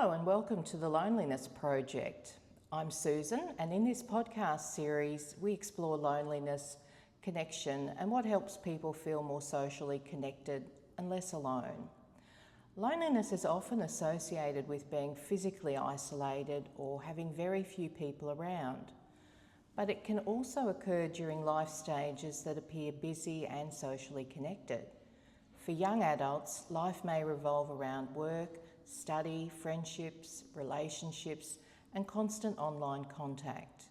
Hello and welcome to the Loneliness Project. I'm Susan, and in this podcast series we explore loneliness, connection and what helps people feel more socially connected and less alone. Loneliness is often associated with being physically isolated or having very few people around, but it can also occur during life stages that appear busy and socially connected. For young adults, life may revolve around work, study, friendships, relationships, and constant online contact.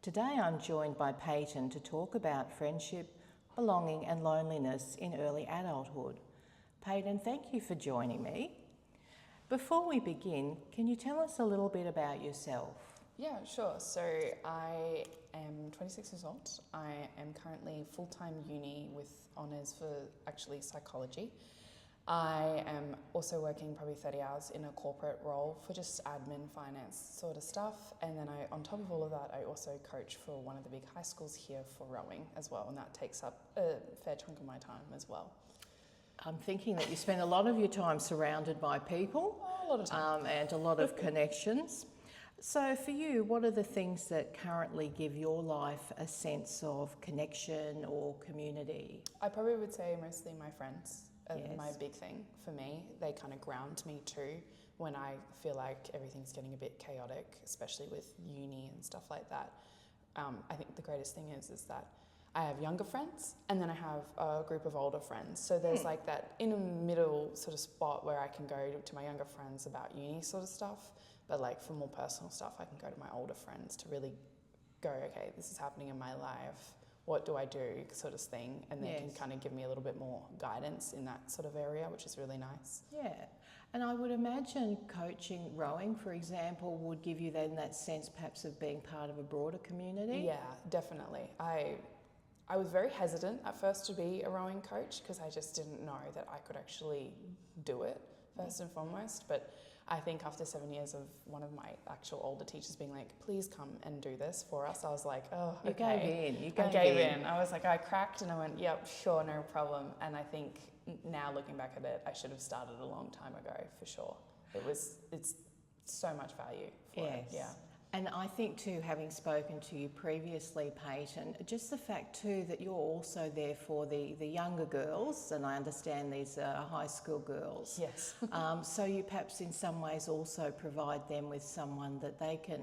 Today I'm joined by Peyton to talk about friendship, belonging and loneliness in early adulthood. Peyton, thank you for joining me. Before we begin, can you tell us a little bit about yourself? Yeah, sure. So I am 26 years old. I am currently full-time uni with honours for actually psychology. I am also working probably 30 hours in a corporate role for just admin, finance sort of stuff. And then on top of all of that, I also coach for one of the big high schools here for rowing as well. And that takes up a fair chunk of my time as well. I'm thinking that you spend a lot of your time surrounded by people. A lot of time. And a lot of connections. So for you, what are the things that currently give your life a sense of connection or community? I probably would say mostly my friends are Yes. my big thing for me. They kind of ground me too when I feel like everything's getting a bit chaotic, especially with uni and stuff like that. I think the greatest thing is that I have younger friends and then I have a group of older friends. So there's like that in a middle sort of spot where I can go to my younger friends about uni sort of stuff. But like for more personal stuff, I can go to my older friends to really go, okay, this is happening in my life. What do I do sort of thing? And they can kind of give me a little bit more guidance in that sort of area, which is really nice. Yeah. And I would imagine coaching rowing, for example, would give you then that sense perhaps of being part of a broader community. Yeah, definitely. I was very hesitant at first to be a rowing coach because I just didn't know that I could actually do it first and foremost. But I think after 7 years of one of my actual older teachers being like, please come and do this for us, I was like, oh, You okay. gave in. I gave in. I was like, I cracked and I went, yep, sure, no problem. And I think now looking back at it, I should have started a long time ago for sure. It's so much value for it. Yeah. And I think too, having spoken to you previously, Peyton, just the fact too that you're also there for the younger girls, and I understand these are high school girls. Yes. So you perhaps in some ways also provide them with someone that they can,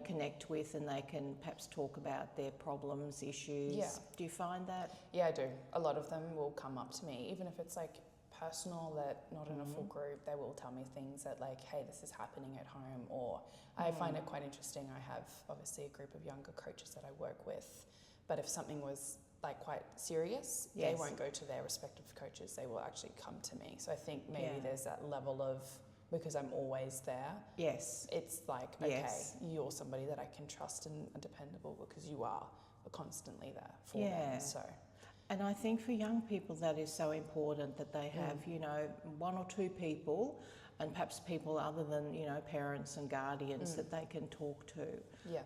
connect with, and they can perhaps talk about their problems, issues. Yeah. Do you find that? Yeah, I do. A lot of them will come up to me, even if it's like personal, that not in a full group, they will tell me things that like, hey, this is happening at home, or I find it quite interesting. I have obviously a group of younger coaches that I work with, but if something was like quite serious, they won't go to their respective coaches, they will actually come to me. So I think maybe there's that level of, because I'm always there. Yes. It's like, okay, you're somebody that I can trust and are dependable because you are constantly there for them. So. And I think for young people that is so important that they have, one or two people, and perhaps people other than, parents and guardians that they can talk to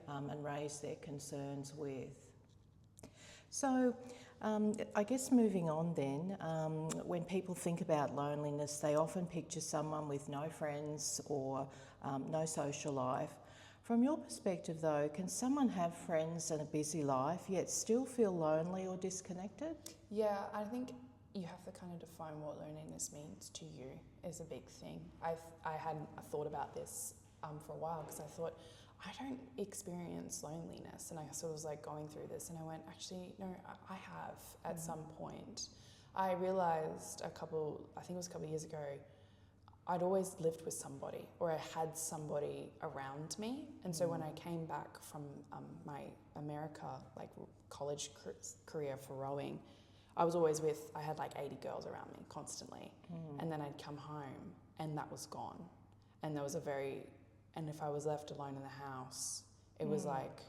and raise their concerns with. So I guess moving on then, when people think about loneliness, they often picture someone with no friends or no social life. From your perspective though, can someone have friends and a busy life yet still feel lonely or disconnected? Yeah, I think you have to kind of define what loneliness means to you is a big thing. I had thought about this for a while because I thought, I don't experience loneliness, and I sort of was like going through this and I went, actually, no, I have at some point. I realised I think it was a couple of years ago, I'd always lived with somebody, or I had somebody around me. And so when I came back from my America, like college career for rowing, I had like 80 girls around me constantly. And then I'd come home and that was gone. And and if I was left alone in the house, it was like,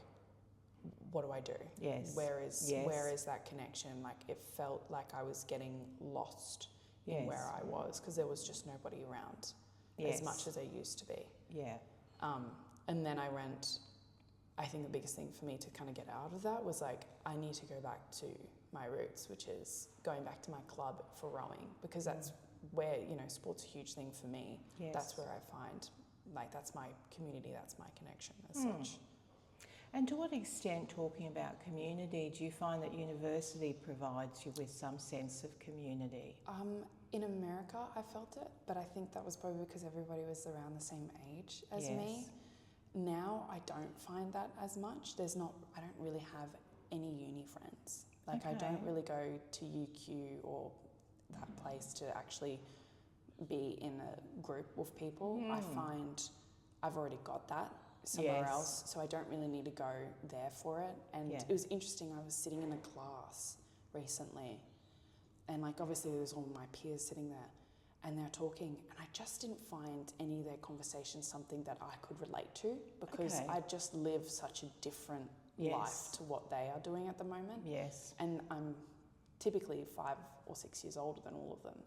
what do I do? Yes. Where is that connection? Like it felt like I was getting lost in where I was, because there was just nobody around as much as there used to be. Yeah. And then I think the biggest thing for me to kind of get out of that was like, I need to go back to my roots, which is going back to my club for rowing, because that's where, sport's a huge thing for me. Yes. That's where I find like that's my community, that's my connection as such. And to what extent, talking about community, do you find that university provides you with some sense of community? In America, I felt it, but I think that was probably because everybody was around the same age as me. Now, I don't find that as much. I don't really have any uni friends. Like, I don't really go to UQ or that place to actually be in a group with people. I find I've already got that somewhere else, so I don't really need to go there for it. And it was interesting, I was sitting in a class recently, and like obviously there was all my peers sitting there, and they're talking, and I just didn't find any of their conversations something that I could relate to, because I just live such a different life to what they are doing at the moment. And I'm typically 5 or 6 years older than all of them.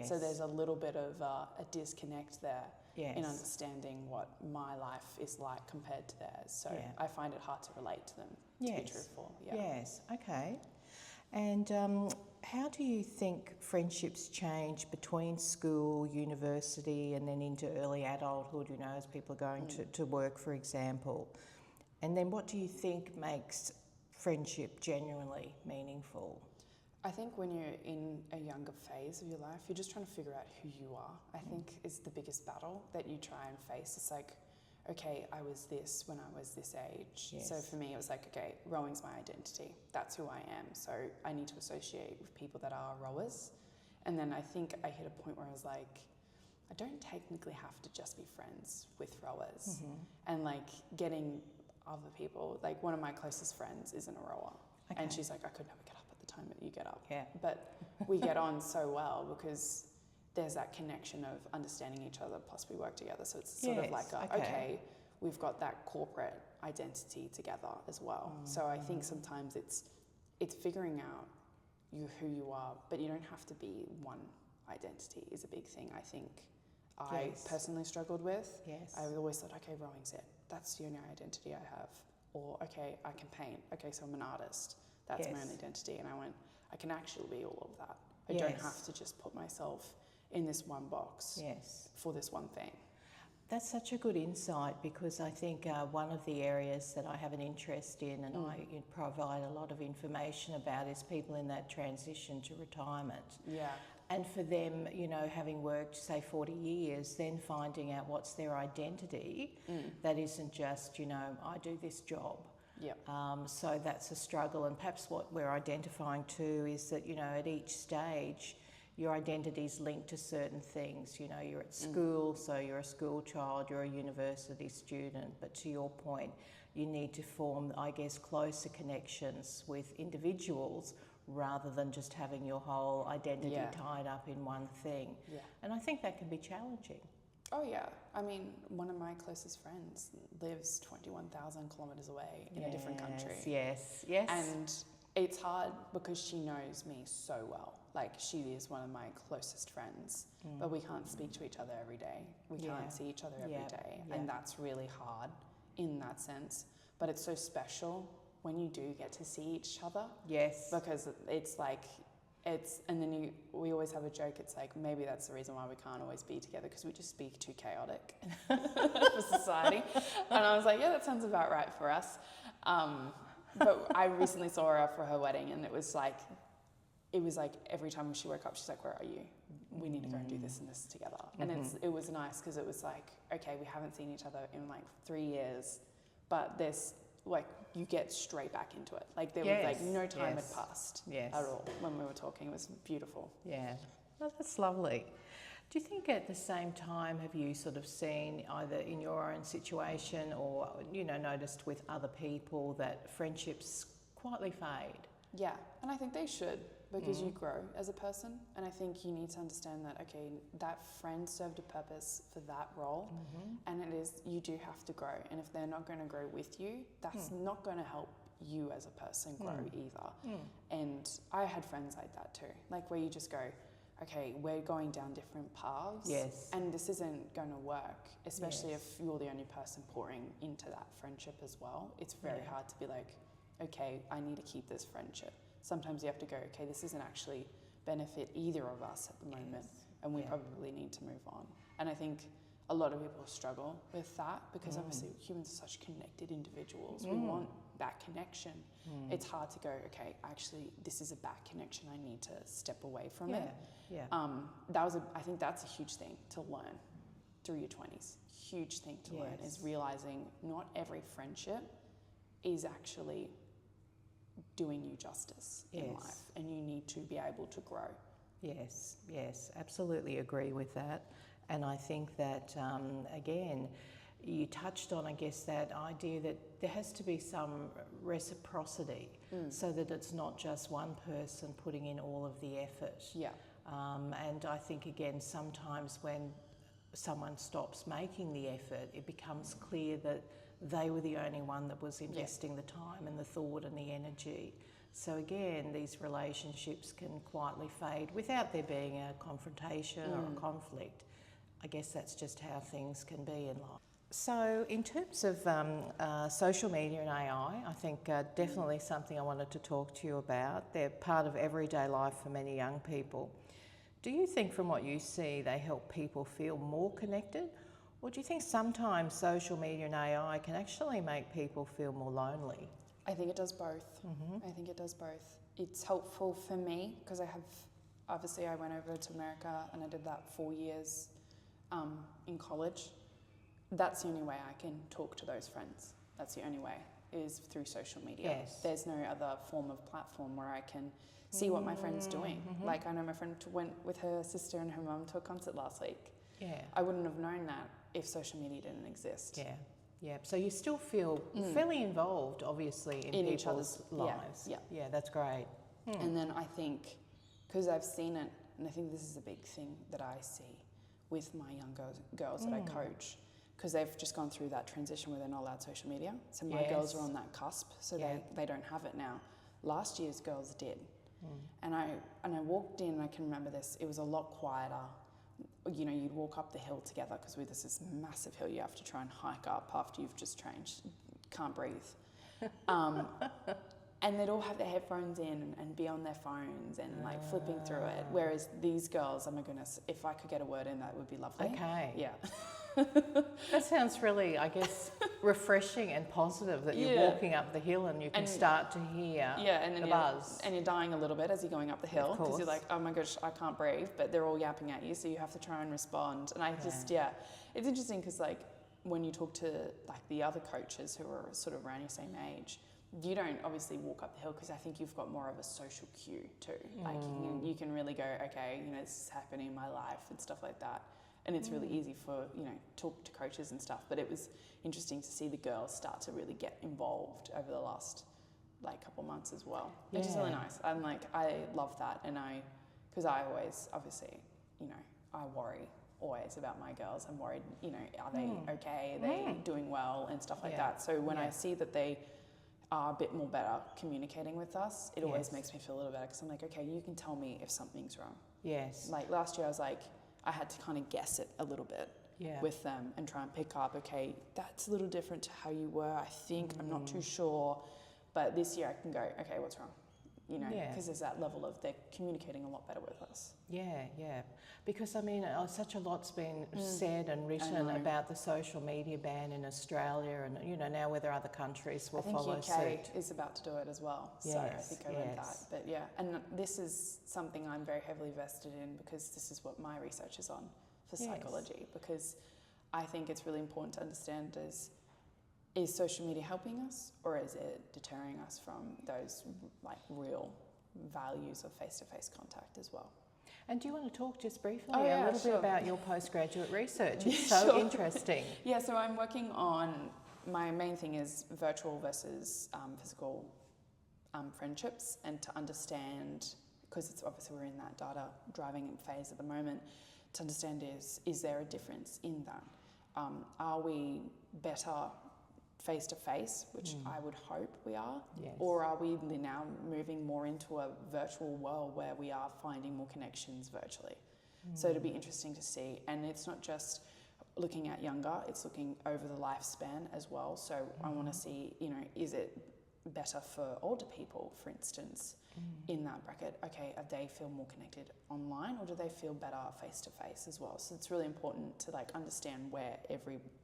So there's a little bit of a disconnect there in understanding what my life is like compared to theirs. So I find it hard to relate to them, to be truthful. Okay. And how do you think friendships change between school, university, and then into early adulthood, you know, as people are going to work, for example? And then what do you think makes friendship genuinely meaningful? I think when you're in a younger phase of your life, you're just trying to figure out who you are, I think is the biggest battle that you try and face. It's like, okay, I was this when I was this age. So for me, it was like, okay, rowing's my identity. That's who I am. So I need to associate with people that are rowers. And then I think I hit a point where I was like, I don't technically have to just be friends with rowers. And like getting other people, like one of my closest friends isn't a rower. And she's like, I could never get up at the time that you get up. But we get on so well because there's that connection of understanding each other, plus we work together. So it's sort of like, okay, we've got that corporate identity together as well. So I think sometimes it's figuring out who you are, but you don't have to be one identity is a big thing, I think. I personally struggled with. I always thought, okay, rowing's it. That's the only identity I have. Or, okay, I can paint. Okay, so I'm an artist. That's my own identity. And I went, I can actually be all of that. I don't have to just put myself in this one box for this one thing. That's such a good insight, because I think one of the areas that I have an interest in and I provide a lot of information about is people in that transition to retirement. And for them, you know, having worked, say, 40 years, then finding out what's their identity that isn't just, you know, I do this job. So that's a struggle, and perhaps what we're identifying too is that, you know, at each stage your identity is linked to certain things. You know, you're at school, so you're a school child, you're a university student, but to your point, you need to form, I guess, closer connections with individuals rather than just having your whole identity tied up in one thing. And I think that can be challenging. Oh yeah, I mean, one of my closest friends lives 21,000 kilometres away in a different country. And it's hard because she knows me so well. Like, she is one of my closest friends, but we can't speak to each other every day. We can't see each other every day. And that's really hard in that sense. But it's so special when you do get to see each other. Because it's like, and then we always have a joke, it's like, maybe that's the reason why we can't always be together, because we just speak too chaotic for society. And I was like, yeah, that sounds about right for us. But I recently saw her for her wedding, and it was like every time she woke up, she's like, where are you? We need to go and do this and this together. And it was nice, because it was like, okay, we haven't seen each other in like 3 years, but there's like, you get straight back into it. Like, there was like no time had passed at all when we were talking. It was beautiful. Oh, that's lovely. Do you think at the same time, have you sort of seen either in your own situation or, you know, noticed with other people that friendships quietly fade? Yeah, and I think they should, because you grow as a person, and I think you need to understand that, okay, that friend served a purpose for that role, and it is, you do have to grow, and if they're not going to grow with you, that's not going to help you as a person grow either. And I had friends like that too, like where you just go, okay, we're going down different paths, and this isn't going to work, especially if you're the only person pouring into that friendship as well. It's very hard to be like, okay, I need to keep this friendship. Sometimes you have to go, okay, this doesn't actually benefit either of us at the moment, and we probably need to move on. And I think a lot of people struggle with that because obviously humans are such connected individuals. We want that connection. It's hard to go, okay, actually this is a bad connection. I need to step away from it. Yeah. I think that's a huge thing to learn through your 20s. Huge thing to learn is realizing not every friendship is actually doing you justice in life, and you need to be able to grow. Yes, absolutely agree with that. And I think that, again, you touched on, I guess, that idea that there has to be some reciprocity so that it's not just one person putting in all of the effort. Yeah. And I think, again, sometimes when someone stops making the effort, it becomes clear that they were the only one that was investing the time and the thought and the energy. So again, these relationships can quietly fade without there being a confrontation or a conflict. I guess that's just how things can be in life. So in terms of social media and AI, I think definitely something I wanted to talk to you about. They're part of everyday life for many young people. Do you think from what you see they help people feel more connected? Or do you think sometimes social media and AI can actually make people feel more lonely? I think it does both. I think it does both. It's helpful for me because I went over to America and I did that 4 years in college. That's the only way I can talk to those friends. That's the only way, is through social media. Yes. There's no other form of platform where I can see what my friend's doing. Like I know my friend went with her sister and her mum to a concert last week. Yeah. I wouldn't have known that if social media didn't exist. Yeah. So you still feel fairly involved, obviously, in each people's other's lives. Yeah, That's great. And then I think, because I've seen it, and I think this is a big thing that I see with my young girls that I coach, because they've just gone through that transition where they're not allowed social media. So my girls are on that cusp, so they don't have it now. Last year's girls did. And I walked in, and I can remember this, it was a lot quieter. You know, you'd walk up the hill together because there's this massive hill you have to try and hike up after you've just trained. Can't breathe. And they'd all have their headphones in and be on their phones and like flipping through it. Whereas these girls, oh my goodness, if I could get a word in, that would be lovely. Okay. Yeah. That sounds really, I guess, refreshing and positive that you're walking up the hill and you can start to hear and then the buzz. And you're dying a little bit as you're going up the hill because you're like, oh my gosh, I can't breathe, but they're all yapping at you, so you have to try and respond. And I just, it's interesting because like when you talk to like the other coaches who are sort of around your same age, you don't obviously walk up the hill because I think you've got more of a social cue too. Like you can really go, okay, you know, this is happening in my life and stuff like that. And it's really easy for, you know, talk to coaches and stuff. But it was interesting to see the girls start to really get involved over the last like couple months as well. Which is really nice. I'm like, I love that. And because I always, obviously, you know, I worry always about my girls. I'm worried, you know, are they okay? Are they doing well and stuff like that? So when I see that they are a bit more better communicating with us, it always makes me feel a little better because I'm like, okay, you can tell me if something's wrong. Yes. Like last year I was like, I had to kind of guess it a little bit with them and try and pick up, okay, that's a little different to how you were, I think, I'm not too sure. But this year I can go, okay, what's wrong? You know, because there's that level of they're communicating a lot better with us. Yeah. Because I mean, such a lot's been said and written about the social media ban in Australia, and you know now whether other countries will follow suit. I think UK is about to do it as well. So I think I read that. But yeah, and this is something I'm very heavily vested in because this is what my research is on for psychology. Because I think it's really important to understand is social media helping us or is it deterring us from those like real values of face-to-face contact as well? And do you want to talk just briefly a little bit about your postgraduate research? It's interesting. Yeah, so I'm working on, my main thing is virtual versus physical friendships, and to understand, because it's obviously we're in that data driving phase at the moment, to understand is there a difference in that? Are we better face-to-face, which I would hope we are, or are we now moving more into a virtual world where we are finding more connections virtually? So it'll be interesting to see. And it's not just looking at younger, it's looking over the lifespan as well. So I want to see, you know, is it better for older people, for instance, in that bracket, okay, do they feel more connected online or do they feel better face to face as well? So it's really important to like understand where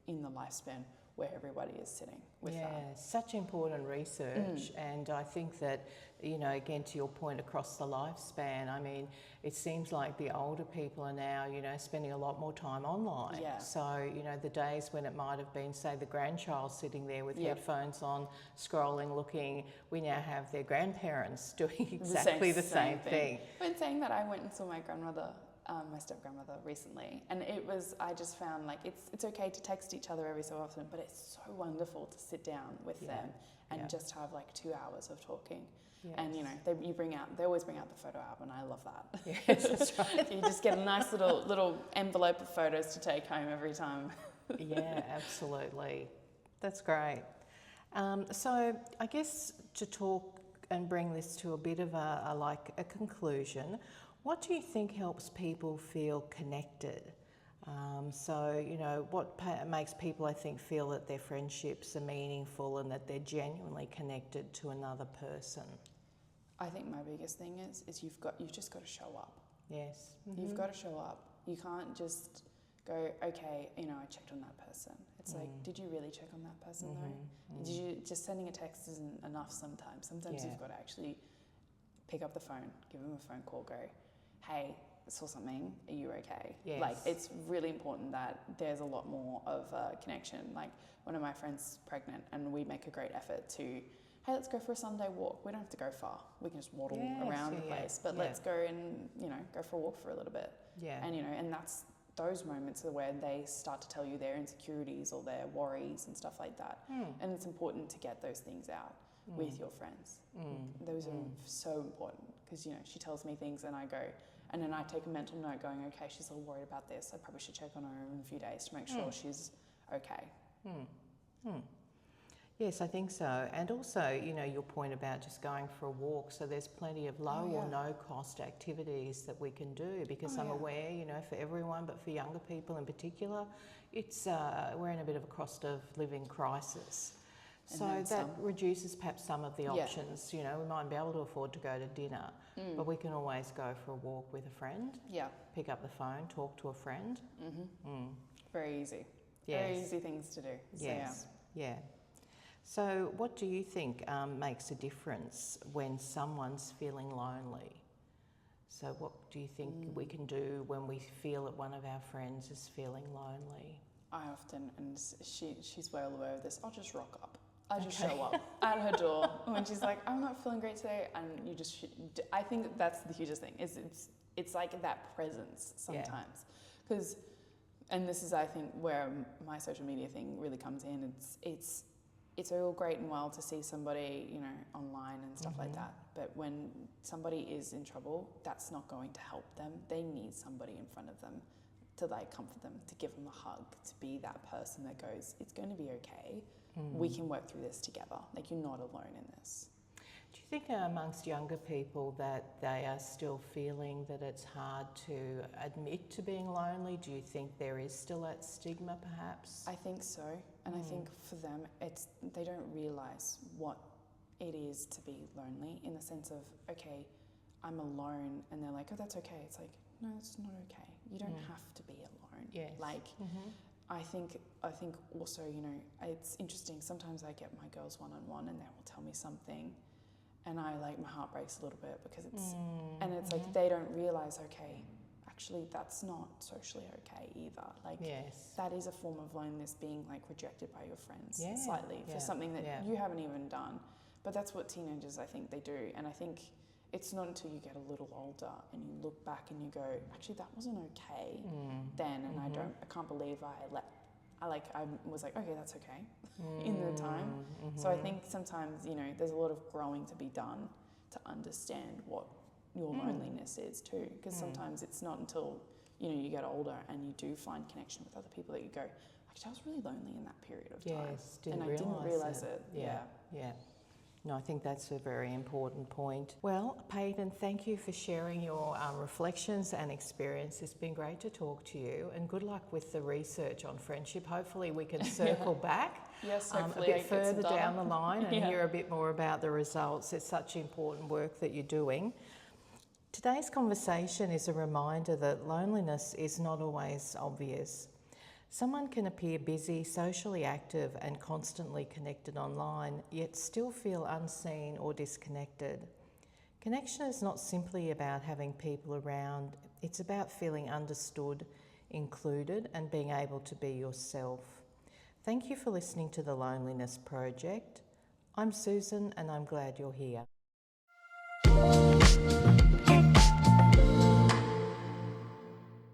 in the lifespan where everybody is sitting with that. Yeah, such important research. And I think that, you know, again, to your point, across the lifespan, I mean, it seems like the older people are now, you know, spending a lot more time online. Yeah. So, you know, the days when it might have been, say, the grandchild sitting there with Yep. headphones on, scrolling, looking, we now have their grandparents doing exactly the same thing. When saying that, I went and saw my grandmother, my step-grandmother recently, and I just found like it's okay to text each other every so often, but it's so wonderful to sit down with them and just have like 2 hours of talking. Yes. And you know, they always bring out the photo album, and I love that. Yes, that's right. You just get a nice little envelope of photos to take home every time. Yeah, absolutely. That's great. So I guess to talk and bring this to a bit of a conclusion, what do you think helps people feel connected? So, you know, what makes people, I think, feel that their friendships are meaningful and that they're genuinely connected to another person? I think my biggest thing is you've just got to show up. Yes. Mm-hmm. You've got to show up. You can't just go, okay, you know, I checked on that person. It's like, did you really check on that person though? Did you just sending a text isn't enough sometimes. Sometimes you've got to actually pick up the phone, give them a phone call, go, hey, saw something, are you okay? Yes. Like, it's really important that there's a lot more of a connection. Like, one of my friends pregnant, and we make a great effort to, hey, let's go for a Sunday walk. We don't have to go far. We can just waddle around the place, but let's go and, you know, go for a walk for a little bit. Yeah. And, you know, and that's those moments are where they start to tell you their insecurities or their worries and stuff like that. And it's important to get those things out with your friends. Those are so important because, you know, she tells me things and I go, and then I take a mental note going, okay, she's a little worried about this. I probably should check on her in a few days to make sure she's okay. Yes, I think so. And also, you know, your point about just going for a walk. So there's plenty of low or no cost activities that we can do because I'm aware, you know, for everyone, but for younger people in particular, it's we're in a bit of a cost of living crisis. So that reduces perhaps some of the options. You know, we mightn't be able to afford to go to dinner, but we can always go for a walk with a friend. Yeah. Pick up the phone, talk to a friend. Very easy. Yes. Very easy things to do. So, Yes. Yeah. So what do you think makes a difference when someone's feeling lonely? So what do you think we can do when we feel that one of our friends is feeling lonely? I often, and she's well aware of this, I'll just rock up. I just show up at her door when she's like, I'm not feeling great today, and you just, I think that's the hugest thing, is it's like that presence sometimes. Because, and this is, I think, where my social media thing really comes in, it's all great and well to see somebody, you know, online and stuff like that, but when somebody is in trouble, that's not going to help them. They need somebody in front of them to like comfort them, to give them a hug, to be that person that goes, it's going to be okay. We can work through this together. Like, you're not alone in this. Do you think amongst younger people that they are still feeling that it's hard to admit to being lonely? Do you think there is still that stigma perhaps? I think so. And I think for them, they don't realise what it is to be lonely, in the sense of, okay, I'm alone, and they're like, oh, that's okay. It's like, no, it's not okay. You don't have to be alone. Yes. Like, I think also, you know, it's interesting. Sometimes I get my girls one-on-one and they will tell me something and my heart breaks a little bit because it's like they don't realise, okay, actually that's not socially okay either. Like, that is a form of loneliness, being like rejected by your friends slightly for something that you haven't even done. But that's what teenagers, I think, they do. And I think it's not until you get a little older and you look back and you go, actually, that wasn't okay then, and I can't believe I was like, okay, that's okay in the time. So I think sometimes, you know, there's a lot of growing to be done to understand what your loneliness is too, because sometimes it's not until, you know, you get older and you do find connection with other people that you go, actually, I was really lonely in that period of time. Yes, and I didn't realise it. Yeah. No, I think that's a very important point. Well, Peyton, thank you for sharing your reflections and experience. It's been great to talk to you, and good luck with the research on friendship. Hopefully we can circle back Yes, a hopefully bit it gets further done. down the line and hear a bit more about the results. It's such important work that you're doing. Today's conversation is a reminder that loneliness is not always obvious. Someone can appear busy, socially active and constantly connected online, yet still feel unseen or disconnected. Connection is not simply about having people around, it's about feeling understood, included and being able to be yourself. Thank you for listening to The Loneliness Project. I'm Susan and I'm glad you're here.